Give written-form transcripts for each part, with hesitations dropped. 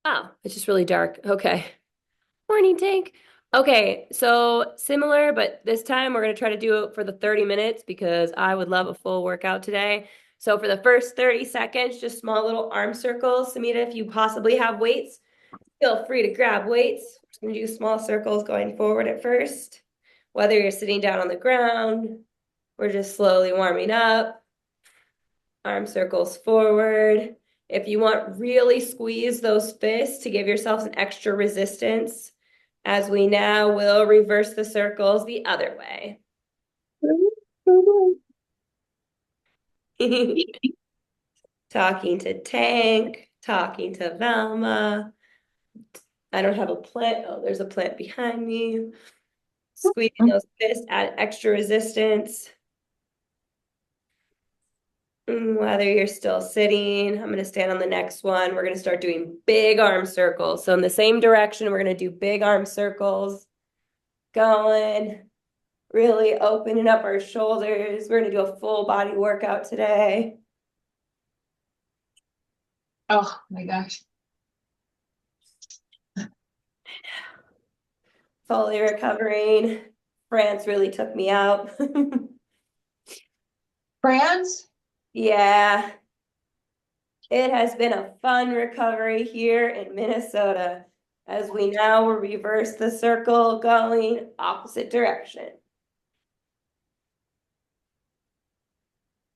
Oh, it's just really dark. Okay. Morning tank. Okay, so similar, but this time we're going to try to do it for the 30 minutes because I would love a full workout today. So for the first 30 seconds, just small little arm circles. Samita, if you possibly have weights, feel free to grab weights. We're just going to do small circles going forward at first. Whether you're sitting down on the ground, we're just slowly warming up. Arm circles forward. If you want, really squeeze those fists to give yourself some extra resistance, as we now will reverse the circles the other way. Talking to Tank, talking to Velma. I don't have a plant. Oh, there's a plant behind me. Squeezing those fists, add extra resistance. Whether you're still sitting, I'm going to stand on the next one. We're going to start doing big arm circles. So in the same direction, we're going to do big arm circles. Going, really opening up our shoulders. We're going to do a full body workout today. Oh my gosh. Fully recovering. France really took me out. France? Yeah, it has been a fun recovery here in Minnesota as we now will reverse the circle going opposite direction.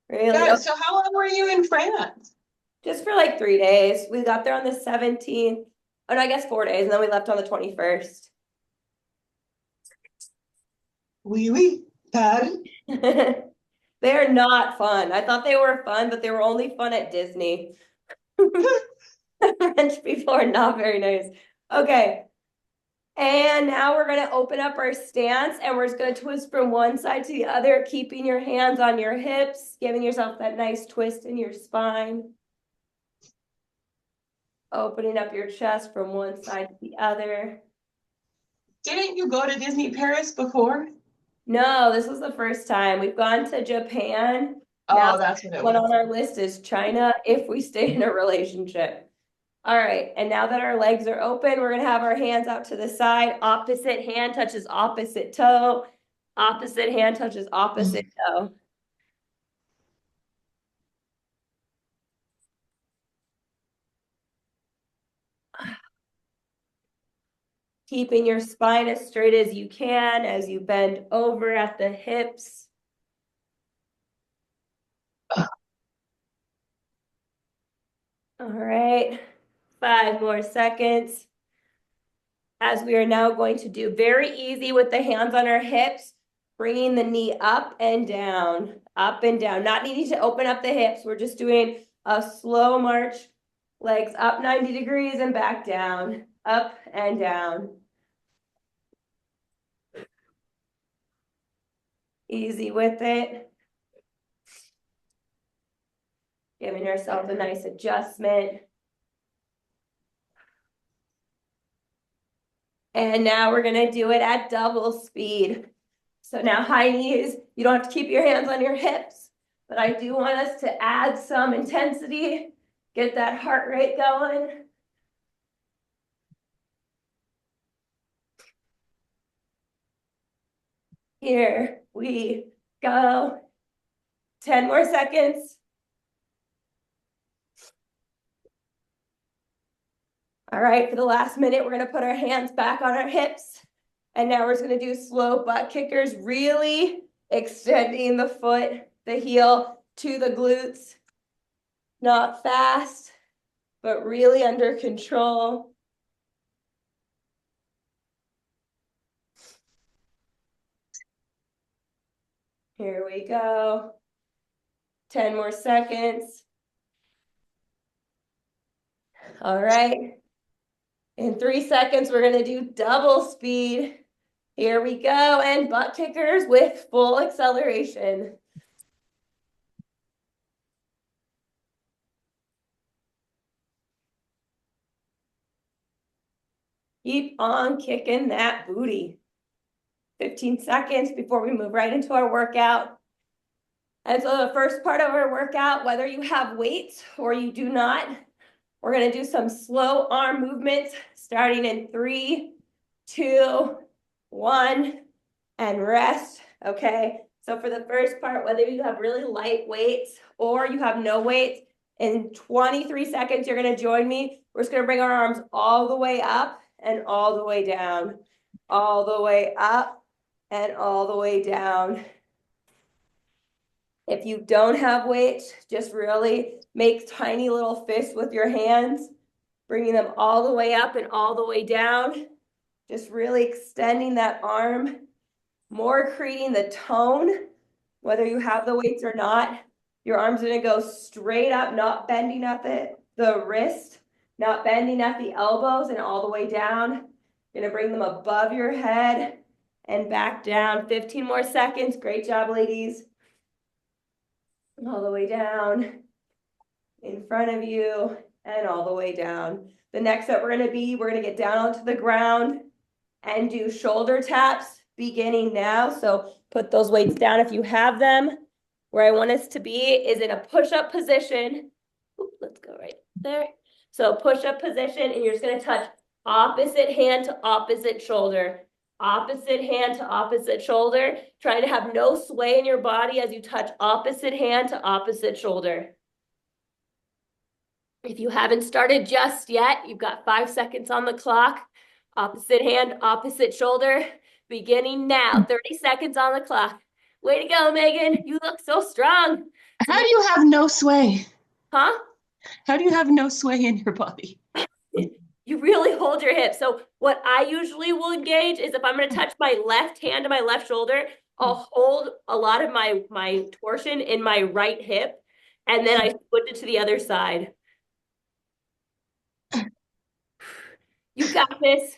Really, Yeah, so how long were you in France? just for like 3 days. We got there on the 17th. Oh, no, I guess 4 days, and then we left on the 21st. Oui, oui. Pardon? They're not fun. I thought they were fun, but they were only fun at Disney. French people are not very nice. Okay. And now we're going to open up our stance and we're just going to twist from one side to the other, keeping your hands on your hips, giving yourself that nice twist in your spine. Opening up your chest from one side to the other. Didn't you go to Disney Paris before? No, this was the first time. We've gone to Japan. Now, Oh, that's what it one was. on our list is China if we stay in a relationship. All right, and now that our legs are open, we're gonna have our hands out to the side. Opposite hand touches opposite toe. Opposite hand touches opposite toe. Keeping your spine as straight as you can as you bend over at the hips. All right, 5 more seconds. As we are now going to do very easy with the hands on our hips, bringing the knee up and down, not needing to open up the hips. We're just doing a slow march, legs up 90 degrees and back down, up and down. Easy with it. Giving ourselves a nice adjustment. And now we're gonna do it at double speed. So now high knees, you don't have to keep your hands on your hips, but I do want us to add some intensity, get that heart rate going. Here we go. 10 more seconds. All right, for the last minute, we're gonna put our hands back on our hips. And now we're just gonna do slow butt kickers, really extending the foot, the heel to the glutes. Not fast, but really under control. Here we go. 10 more seconds. All right. In 3 seconds, we're going to do double speed. Here we go. And butt kickers with full acceleration. Keep on kicking that booty. 15 seconds before we move right into our workout. And so the first part of our workout, whether you have weights or you do not, We're gonna do some slow arm movements starting in 3, 2, 1, and rest, okay? So for the first part, whether you have really light weights or you have no weights, in 23 seconds, you're gonna join me. We're just gonna bring our arms all the way up and all the way down, all the way up and all the way down. If you don't have weights, just really make tiny little fists with your hands, bringing them all the way up and all the way down. Just really extending that arm, more creating the tone, whether you have the weights or not. Your arm's gonna go straight up, not bending at the wrist, not bending at the elbows, and all the way down. You're gonna bring them above your head and back down. 15 more seconds. Great job, ladies. All the way down, in front of you, and all the way down. The next set we're gonna get down onto the ground and do shoulder taps beginning now. So put those weights down if you have them. Where I want us to be is in a push-up position. Ooh, let's go right there. So push-up position, and you're just gonna touch opposite hand to opposite shoulder. Opposite hand to opposite shoulder. Try to have no sway in your body as you touch opposite hand to opposite shoulder. If you haven't started just yet, you've got 5 seconds on the clock. Opposite hand, opposite shoulder. Beginning now. 30 seconds on the clock. Way to go, Megan. You look so strong. How do you have no sway? Huh? How do you have no sway in your body? You really hold your hips. So what I usually will engage is if I'm going to touch my left hand to my left shoulder, I'll hold a lot of my torsion in my right hip, and then I switch it to the other side. You got this.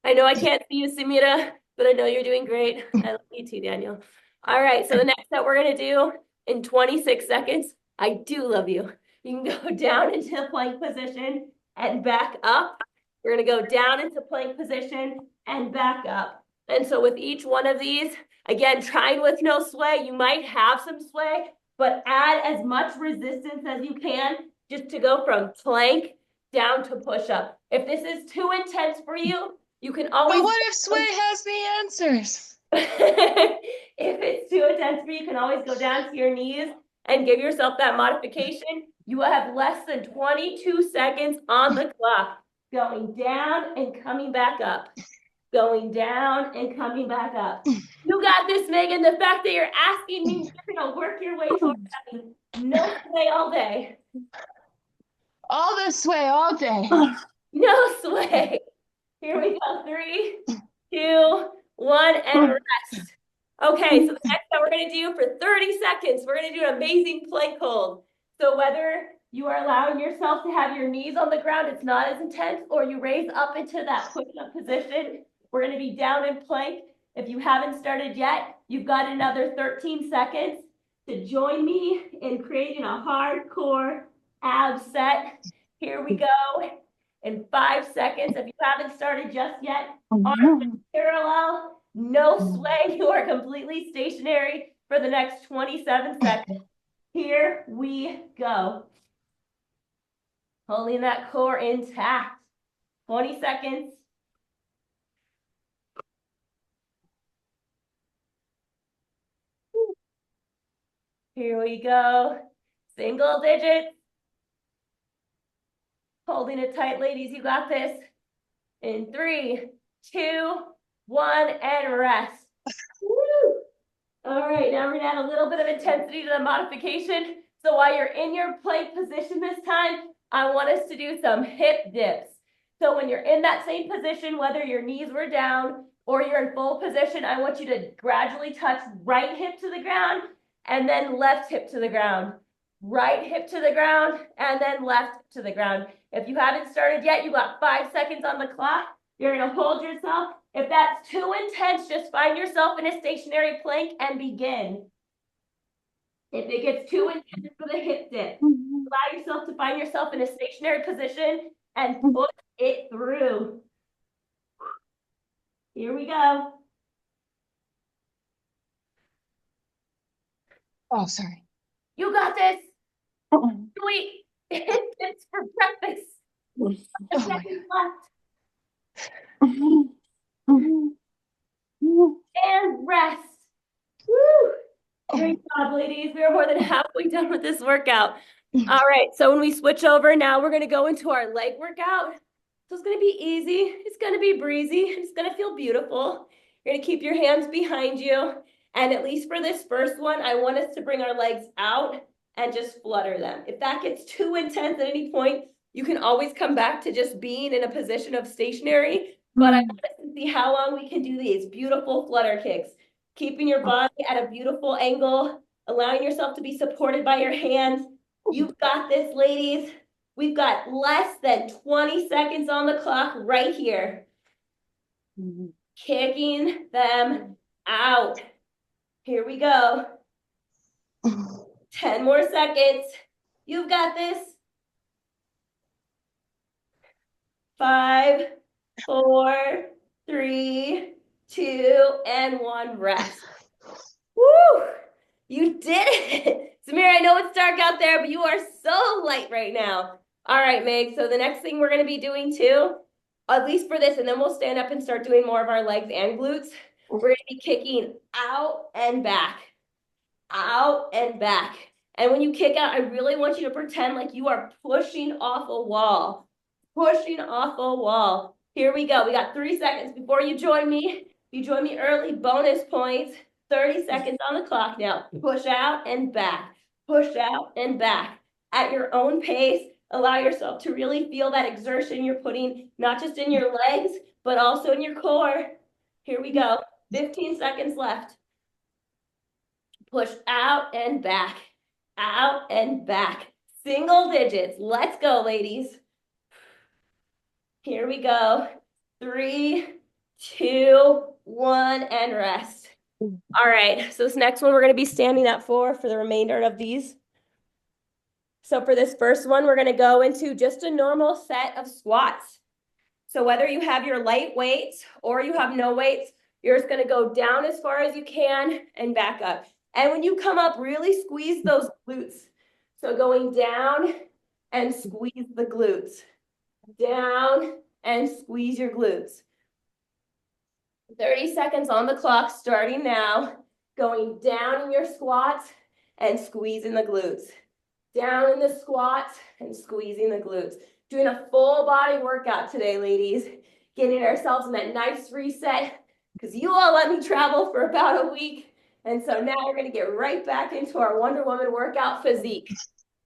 I know I can't see you, Samira, but I know you're doing great. I love you too, Daniel. All right, so the next that we're going to do in 26 seconds, I do love you. You can go down into plank position and back up. We're going to go down into plank position and back up. And so with each one of these, again, trying with no sway, you might have some sway, but add as much resistance as you can just to go from plank down to push up. If this is too intense for you, you can always. But what if sway has the answers? If it's too intense for you, you can always go down to your knees and give yourself that modification. You will have less than 22 seconds on the clock. Going down and coming back up. Going down and coming back up. You got this, Megan. The fact that you're asking means you're going to work your way towards having no sway all day. All the sway all day. No sway. Here we go. 3, 2, 1, and rest. Okay, so the next that we're going to do for 30 seconds, we're going to do an amazing plank hold. So whether you are allowing yourself to have your knees on the ground, it's not as intense, or you raise up into that push-up position, we're going to be down in plank. If you haven't started yet, you've got another 13 seconds to join me in creating a hardcore ab set. Here we go. In 5 seconds, if you haven't started just yet, arms parallel, no sway, you are completely stationary for the next 27 seconds. Here we go. Holding that core intact. 20 seconds. Here we go. Single digits. Holding it tight, ladies. You got this. In 3, 2, 1, and rest. Woo! All right, now we're gonna add a little bit of intensity to the modification. So while you're in your plank position this time, I want us to do some hip dips. So when you're in that same position, whether your knees were down or you're in full position, I want you to gradually touch right hip to the ground and then left hip to the ground. Right hip to the ground and then left to the ground. If you haven't started yet, you got 5 seconds on the clock. You're gonna hold yourself. If that's too intense, just find yourself in a stationary plank and begin. If it gets too intense for the hip dip, allow yourself to find yourself in a stationary position and push it through. Here we go. Oh, sorry. You got this. Sweet. It's for breakfast. A Oh my second left. God. And rest. Woo! Oh. Great job, ladies. We are more than halfway done with this workout. All right, so when we switch over, now we're gonna go into our leg workout. So it's gonna be easy, it's gonna be breezy, it's gonna feel beautiful. You're gonna keep your hands behind you. And at least for this first one, I want us to bring our legs out and just flutter them. If that gets too intense at any point, you can always come back to just being in a position of stationary. But I want us to see how long we can do these beautiful flutter kicks. Keeping your body at a beautiful angle, allowing yourself to be supported by your hands. You've got this, ladies. We've got less than 20 seconds on the clock right here. Kicking them out. Here we go. 10 more seconds. You've got this. 5, 4, 3, 2, and 1. Rest. Woo! You did it. Samir, I know it's dark out there, but you are so light right now. All right, Meg. So the next thing we're going to be doing too, at least for this, and then we'll stand up and start doing more of our legs and glutes. We're going to be kicking out and back, out and back. And when you kick out, I really want you to pretend like you are pushing off a wall, pushing off a wall. Here we go. We got 3 seconds before you join me. If you join me early, bonus points. 30 seconds on the clock now. Push out and back, push out and back at your own pace. Allow yourself to really feel that exertion you're putting, not just in your legs, but also in your core. Here we go. 15 seconds left. Push out and back, out and back. Single digits. Let's go, ladies. Here we go. 3, 2, 1, and rest. All right, so this next one we're going to be standing up for the remainder of these. So for this first one, we're going to go into just a normal set of squats. So whether you have your light weights or you have no weights, you're just going to go down as far as you can and back up. And when you come up, really squeeze those glutes. So going down and squeeze the glutes. Down and squeeze your glutes. 30 seconds on the clock starting now. Going down in your squats and squeezing the glutes. Down in the squats and squeezing the glutes. Doing a full body workout today, ladies. Getting ourselves in that nice reset because you all let me travel for about a week. And so now we're going to get right back into our Wonder Woman workout physique.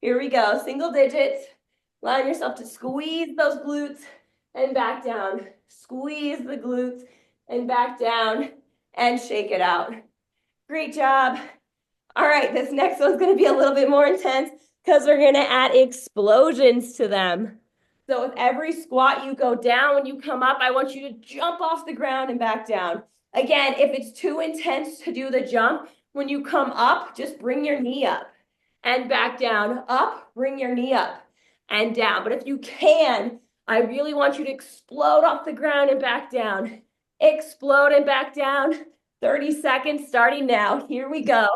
Here we go. Single digits. Allowing yourself to squeeze those glutes and back down. Squeeze the glutes and back down and shake it out. Great job. All right, this next one's going to be a little bit more intense because we're going to add explosions to them. So with every squat you go down, when you come up, I want you to jump off the ground and back down. Again, if it's too intense to do the jump, when you come up, just bring your knee up and back down. Up, bring your knee up and down. But if you can, I really want you to explode off the ground and back down. Explode and back down. 30 seconds starting now. Here we go.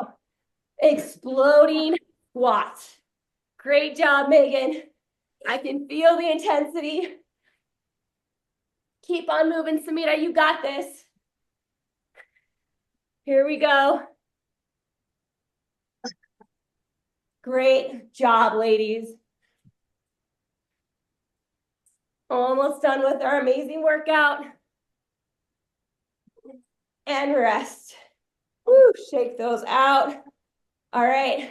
Exploding squats. Great job, Megan. I can feel the intensity. Keep on moving, Samira. You got this. Here we go. Great job, ladies. Almost done with our amazing workout. And rest. Woo, shake those out. All right,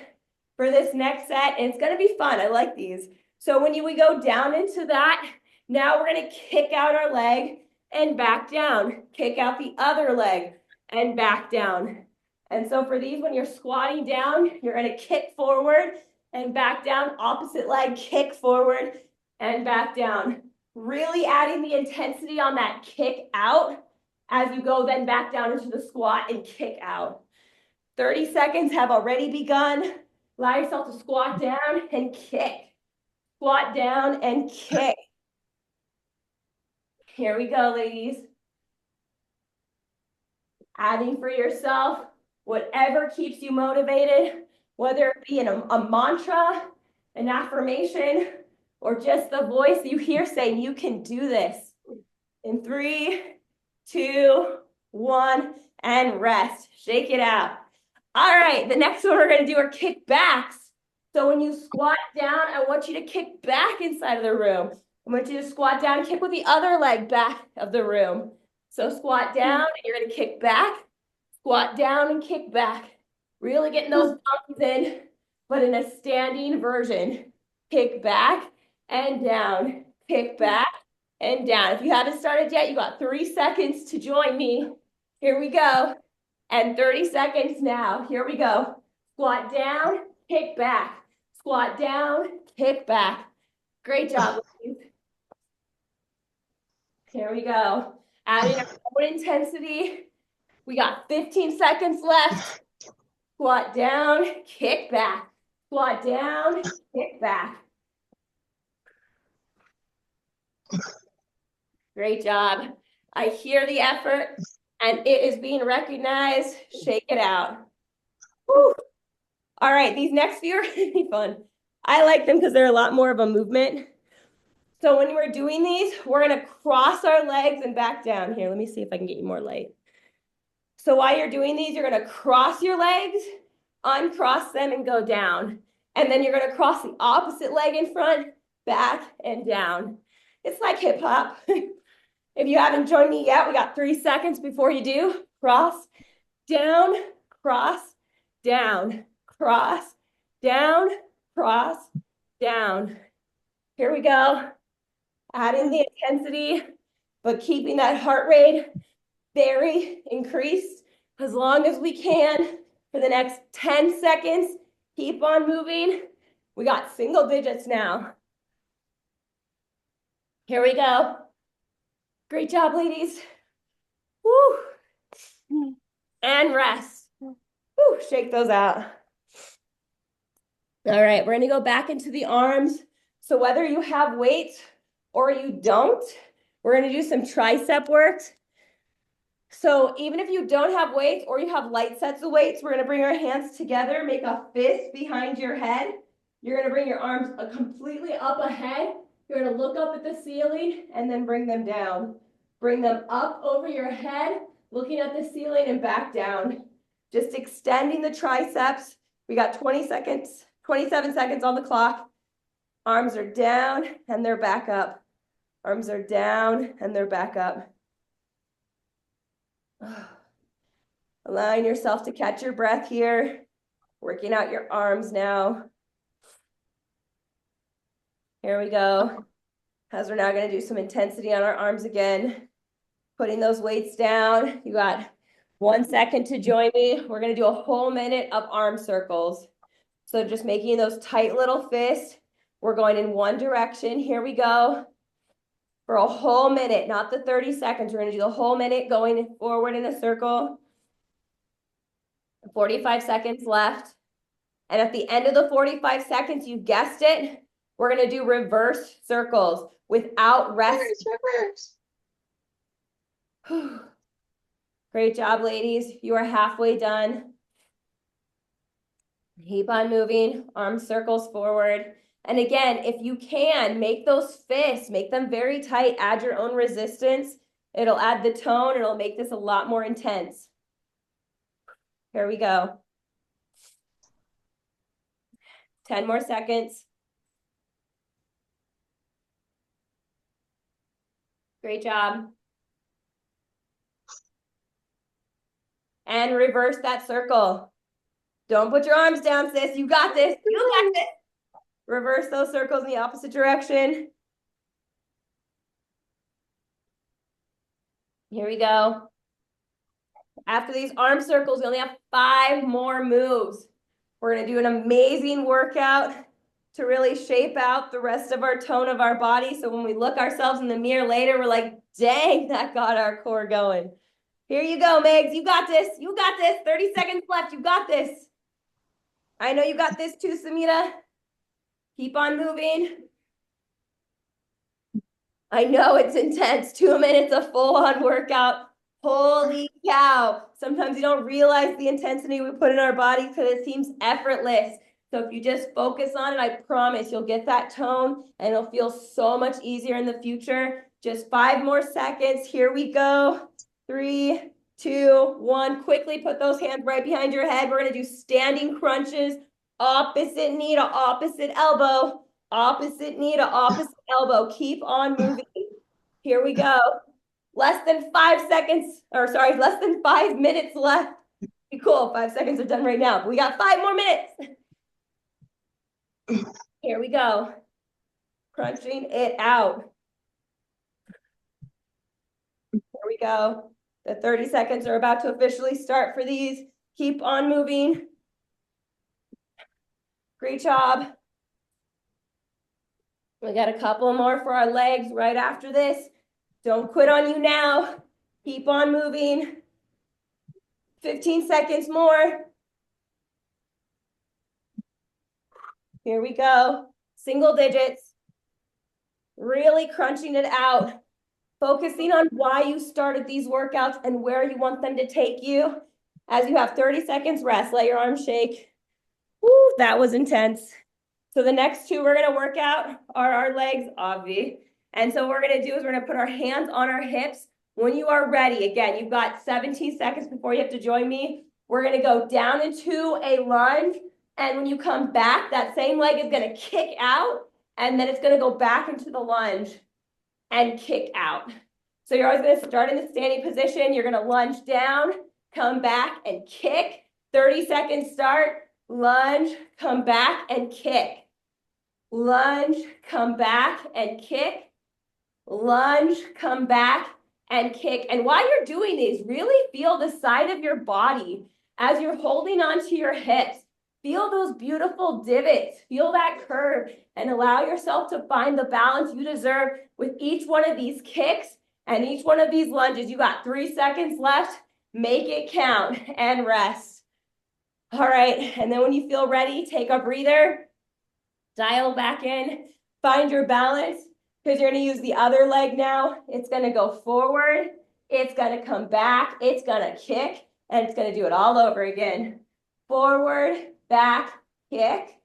for this next set, it's gonna be fun. I like these. So when we go down into that, now we're gonna kick out our leg and back down. Kick out the other leg and back down. And so for these, when you're squatting down, you're gonna kick forward and back down. Opposite leg, kick forward and back down. Really adding the intensity on that kick out as you go then back down into the squat and kick out. 30 seconds have already begun. Allow yourself to squat down and kick. Squat down and kick. Here we go, ladies. Adding for yourself whatever keeps you motivated, whether it be a mantra, an affirmation or just the voice you hear saying, you can do this. In 3, 2, 1, and rest. Shake it out. All right, the next one we're going to do are kickbacks. So when you squat down, I want you to kick back inside of the room. I want you to squat down and kick with the other leg back of the room. So squat down, and you're going to kick back. Squat down and kick back. Really getting those thumbs in, but in a standing version. Kick back and down. Kick back and down. If you haven't started yet, you got 3 seconds to join me. Here we go. And 30 seconds now. Here we go. Squat down, kick back. Squat down, kick back. Great job, ladies. Here we go. Adding our own intensity. We got 15 seconds left. Squat down, kick back. Squat down, kick back. Great job. I hear the effort and it is being recognized. Shake it out. Woo. All right, these next few are going to be fun. I like them because they're a lot more of a movement. So when we're doing these, we're going to cross our legs and back down. Here, let me see if I can get you more light. So while you're doing these, you're going to cross your legs, uncross them, and go down. And then you're going to cross the opposite leg in front, back, and down. It's like hip hop. If you haven't joined me yet, we got 3 seconds before you do. Cross, down, cross, down, cross, down, cross, down. Here we go. Adding the intensity, but keeping that heart rate very increased as long as we can for the next 10 seconds. Keep on moving. We got single digits now. Here we go. Great job, ladies. Woo. And rest. Woo. Shake those out. All right, we're gonna go back into the arms. So whether you have weights or you don't, we're gonna do some tricep work. So even if you don't have weights or you have light sets of weights, we're gonna bring our hands together, make a fist behind your head. You're gonna bring your arms completely up ahead. You're gonna look up at the ceiling and then bring them down. Bring them up over your head, looking at the ceiling and back down. Just extending the triceps. We got 20 seconds, 27 seconds on the clock. Arms are down and they're back up. Arms are down and they're back up. Allowing yourself to catch your breath here. Working out your arms now. Here we go. As we're now going to do some intensity on our arms again. Putting those weights down. You got 1 second to join me. We're going to do a whole minute of arm circles. So just making those tight little fists. We're going in one direction. Here we go. For a whole minute, not the 30 seconds. We're going to do the whole minute going forward in a circle. 45 seconds left. And at the end of the 45 seconds, you guessed it, we're going to do reverse circles without rest. Reverse. Great job, ladies. You are halfway done. Keep on moving, arm circles forward. And again, if you can, make those fists, make them very tight, add your own resistance. It'll add the tone, and it'll make this a lot more intense. Here we go. 10 more seconds. Great job. And reverse that circle. Don't put your arms down, sis. You got this. You got this. Reverse those circles in the opposite direction. Here we go. After these arm circles, we only have 5 more moves. We're going to do an amazing workout to really shape out the rest of our tone of our body. So when we look ourselves in the mirror later, we're like, dang, that got our core going. Here you go, Megs. You got this. You got this. 30 seconds left. You got this. I know you got this too, Samita. Keep on moving. I know it's intense. 2 minutes of full-on workout. Holy cow. Sometimes you don't realize the intensity we put in our body because it seems effortless. So if you just focus on it, I promise you'll get that tone and it'll feel so much easier in the future. Just 5 more seconds. Here we go. 3, 2, 1. Quickly put those hands right behind your head. We're going to do standing crunches. Opposite knee to opposite elbow. Opposite knee to opposite elbow. Keep on moving. Here we go. Less than 5 seconds, or sorry, less than 5 minutes left. Be cool. 5 seconds are done right now, but we got 5 more minutes. Here we go. Crunching it out. Here we go. The 30 seconds are about to officially start for these. Keep on moving. Great job. We got a couple more for our legs right after this. Don't quit on you now. Keep on moving. 15 seconds more. Here we go. Single digits. Really crunching it out. Focusing on why you started these workouts and where you want them to take you. As you have 30 seconds rest, let your arms shake. Woo, that was intense. So the next 2 we're going to work out are our legs, obvi. And so what we're going to do is we're going to put our hands on our hips. When you are ready, again, you've got 17 seconds before you have to join me. We're going to go down into a lunge. And when you come back, that same leg is going to kick out. And then it's going to go back into the lunge and kick out. So you're always going to start in the standing position. You're going to lunge down, come back and kick. 30 seconds start. Lunge, come back and kick. Lunge, come back and kick. Lunge, come back and kick. And while you're doing these, really feel the side of your body as you're holding onto your hips. Feel those beautiful divots. Feel that curve and allow yourself to find the balance you deserve with each one of these kicks and each one of these lunges. You got 3 seconds left. Make it count and rest. All right, and then when you feel ready, take a breather, dial back in, find your balance, because you're going to use the other leg now. It's going to go forward, it's going to come back, it's going to kick, and it's going to do it all over again. Forward, back, kick,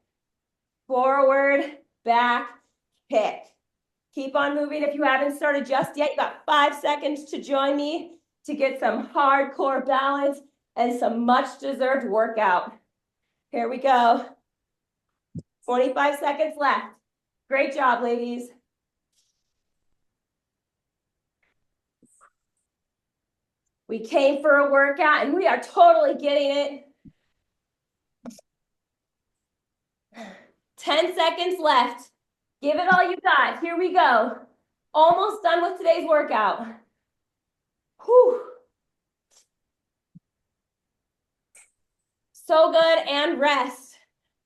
forward, back, kick. Keep on moving. If you haven't started just yet, you got 5 seconds to join me to get some hardcore balance and some much deserved workout. Here we go. 25 seconds left. Great job, ladies. We came for a workout and we are totally getting it. 10 seconds left. Give it all you got. Here we go. Almost done with today's workout. Whew. So good, and rest.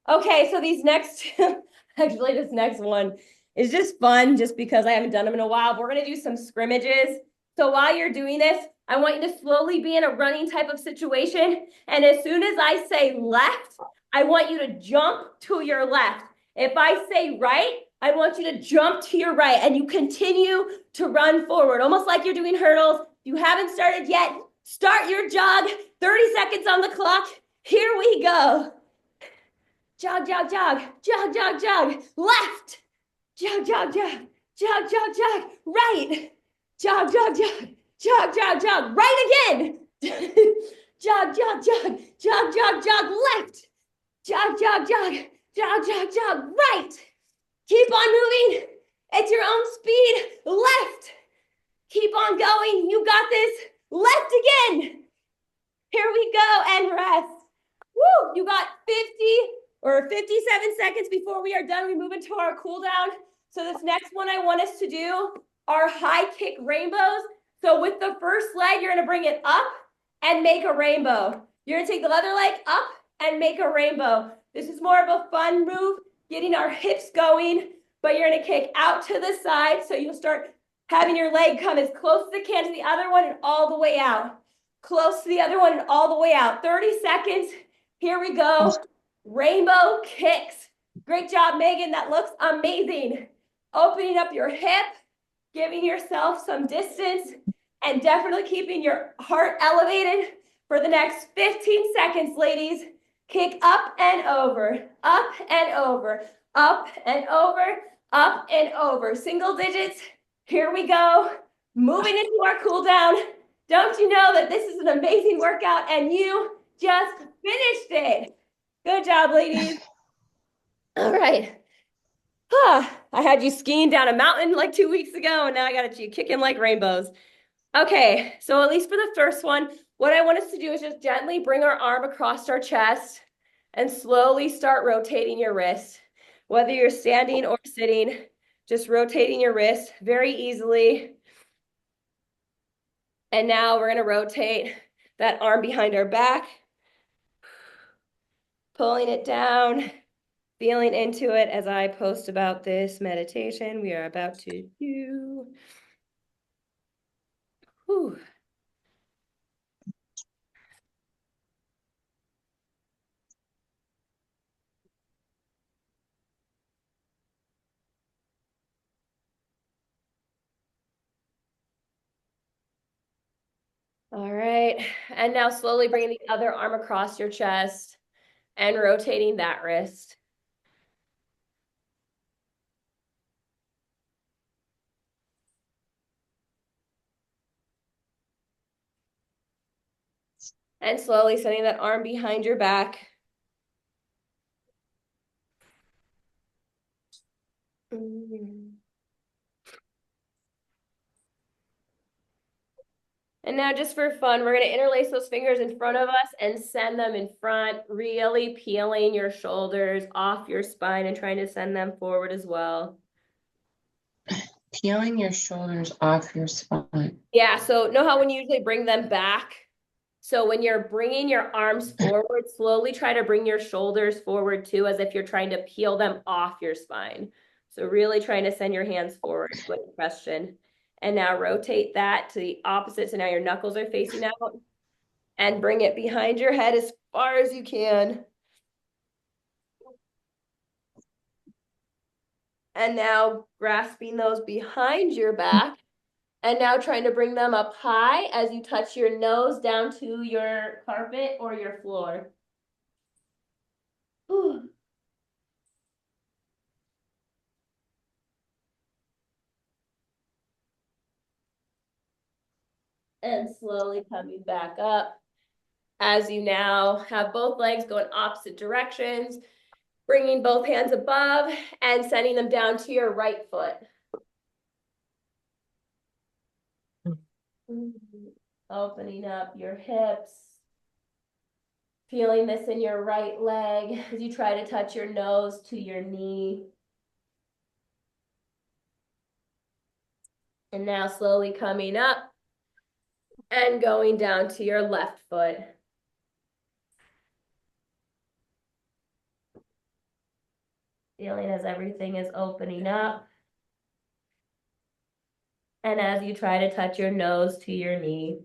Okay, so these next two, actually this next one is just fun just because I haven't done them in a while. But we're going to do some scrimmages. So while you're doing this, I want you to slowly be in a running type of situation. And as soon as I say left, I want you to jump to your left. If I say right, I want you to jump to your right and you continue to run forward, almost like you're doing hurdles. If you haven't started yet, start your jog. 30 seconds on the clock. Here we go. Jog, jog, jog, jog, jog, jog. Left. Jog, jog, jog, jog, jog, jog. Right. Jog, jog, jog, jog, jog, jog. Right again. Jog, jog, jog, jog, jog, jog. Left. Jog, jog, jog, jog, jog, jog. Right. Keep on moving. At your own speed. Left. Keep on going. You got this. Left again. Here we go and rest. Woo! You got 50 or 57 seconds before we are done. We move into our cool down. So this next one I want us to do are high kick rainbows. So with the first leg, you're going to bring it up and make a rainbow. You're going to take the other leg up and make a rainbow. This is more of a fun move, getting our hips going, but you're going to kick out to the side. So you'll start having your leg come as close as it can to the other one and all the way out. Close to the other one and all the way out. 30 seconds. Here we go. Rainbow kicks. Great job, Megan. That looks amazing. Opening up your hip, giving yourself some distance, and definitely keeping your heart elevated for the next 15 seconds, ladies. Kick up and over, up and over, up and over, up and over. Single digits. Here we go. Moving into our cool down. Don't you know that this is an amazing workout and you just finished it? Good job, ladies. All right. I had you skiing down a mountain like 2 weeks ago, and now I got you kicking like rainbows. Okay, so at least for the first one, what I want us to do is just gently bring our arm across our chest and slowly start rotating your wrist. Whether you're standing or sitting, just rotating your wrist very easily. And now we're going to rotate that arm behind our back, pulling it down, feeling into it as I post about this meditation we are about to do. Whew. All right, and now slowly bringing the other arm across your chest and rotating that wrist. And slowly sending that arm behind your back. And now just for fun, we're going to interlace those fingers in front of us and send them in front, really peeling your shoulders off your spine and trying to send them forward as well. Peeling your shoulders off your spine. Yeah, so know how when you usually bring them back? So when you're bringing your arms forward, slowly try to bring your shoulders forward too, as if you're trying to peel them off your spine. So really trying to send your hands forward. Good question. And now rotate that to the opposite. So now your knuckles are facing out and bring it behind your head as far as you can. And now grasping those behind your back. And now trying to bring them up high as you touch your nose down to your carpet or your floor. Whew. And slowly coming back up as you now have both legs going opposite directions, bringing both hands above and sending them down to your right foot. Opening up your hips, feeling this in your right leg as you try to touch your nose to your knee. And now slowly coming up and going down to your left foot. Feeling as everything is opening up. And as you try to touch your nose to your knee.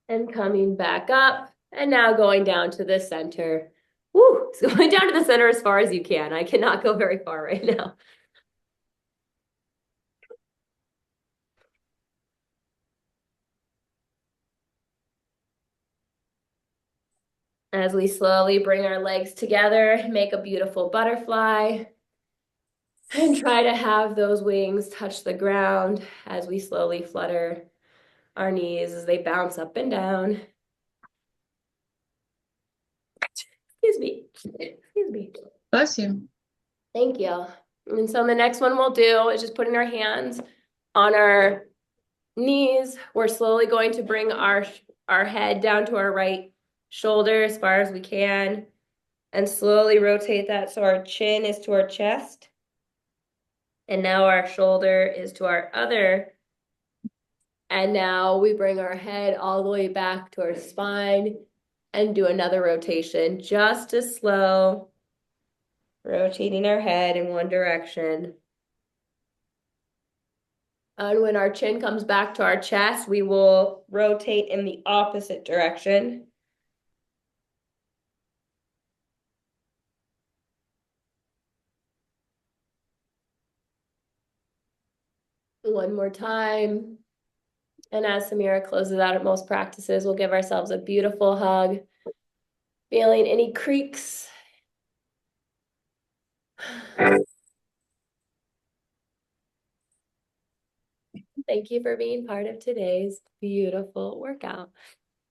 And coming back up. And now going down to the center. Woo! It's going down to the center as far as you can. I cannot go very far right now. As we slowly bring our legs together, make a beautiful butterfly. And try to have those wings touch the ground as we slowly flutter our knees as they bounce up and down. Excuse me. Excuse me. Bless you. Thank you. And so the next one we'll do is just putting our hands on our knees. We're slowly going to bring our head down to our right shoulder as far as we can and slowly rotate that so our chin is to our chest. And now our shoulder is to our other. And now we bring our head all the way back to our spine and do another rotation, just as slow, rotating our head in one direction. And when our chin comes back to our chest, we will rotate in the opposite direction. One more time. And as Samira closes out at most practices, we'll give ourselves a beautiful hug. Feeling any creaks. Thank you for being part of today's beautiful workout.